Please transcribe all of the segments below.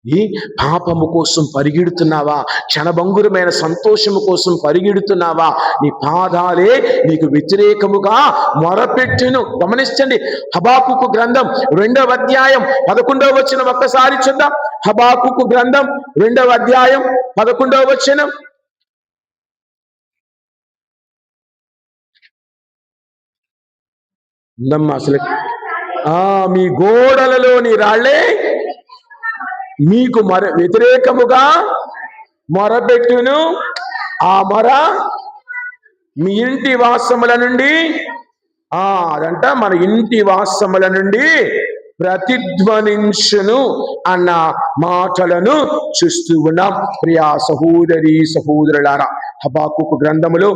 ఈ పాపము కోసం పరిగెడుతున్నావా? క్షణభంగురమైన సంతోషము కోసం పరిగెడుతున్నావా? నీ పాదాలే నీకు వ్యతిరేకముగా మొరపెట్టును. గమనించండి, హబాకుకు గ్రంథం 2వ అధ్యాయం 11వ వచనం ఒక్కసారి చూద్దాం. హబాకుకు గ్రంథం 2వ అధ్యాయం 11వ వచనం. ఉందమ్మా అసలు. మీ గోడలలోని రాళ్లే మీకు వ్యతిరేకముగా మొరపెట్టును. ఆ మొర మీ ఇంటి వాసముల నుండి అదంట మన ఇంటి వాసముల నుండి ప్రతిధ్వనించును అన్న మాటలను చూస్తూ ఉన్నాం. ప్రియా సహోదరి సహోదరులారా, హబాకుకు గ్రంథములో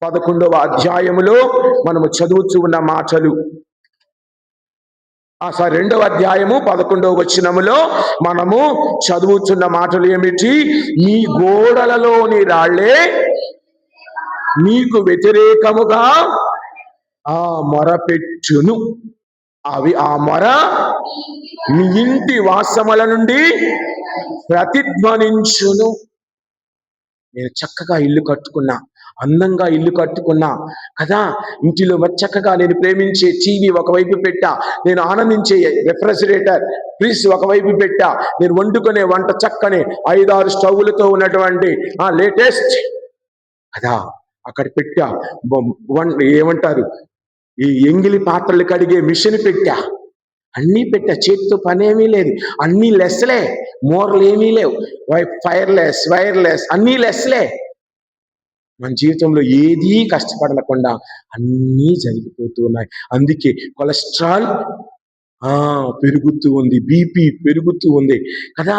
11వ అధ్యాయములో మనము చదువుతూ ఉన్న మాటలు, 2వ అధ్యాయము 11వ వచనములో మనము చదువుతున్న మాటలు ఏమిటి? మీ గోడలలోని రాళ్లే మీకు వ్యతిరేకముగా మొరపెట్టును. ఆ మొర మీ ఇంటి వాసముల నుండి ప్రతిధ్వనించును. నేను చక్కగా ఇల్లు కట్టుకున్నా, అందంగా ఇల్లు కట్టుకున్నా కదా, ఇంటిలో చక్కగా నేను ప్రేమించే టీవీ ఒకవైపు పెట్టా, నేను ఆనందించే రెఫ్రిజిరేటర్ ఫ్రిడ్జ్ ఒకవైపు పెట్టా, నేను వండుకునే వంట చక్కని 5-6 స్టవ్లతో ఉన్నటువంటి లేటెస్ట్ కదా అక్కడ పెట్టా. ఏమంటారు, ఈ ఎంగిలి పాత్రలు కడిగే మిషన్ పెట్టా, అన్నీ పెట్టా. చేతితో పనేమీ లేదు, అన్నీ లెస్లే, మోర్లు ఏమీ లేవు, ఫైర్లెస్ వైర్లెస్ అన్నీ లెస్లే. మన జీవితంలో ఏదీ కష్టపడకుండా అన్నీ జరిగిపోతూ ఉన్నాయి. అందుకే కొలెస్ట్రాల్ పెరుగుతూ ఉంది, బీపీ పెరుగుతూ ఉంది కదా,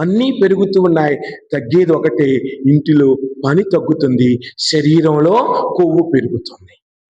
అన్నీ పెరుగుతూ ఉన్నాయి. తగ్గేది ఒకటే, ఇంటిలో పని తగ్గుతుంది, శరీరంలో కొవ్వు పెరుగుతుంది.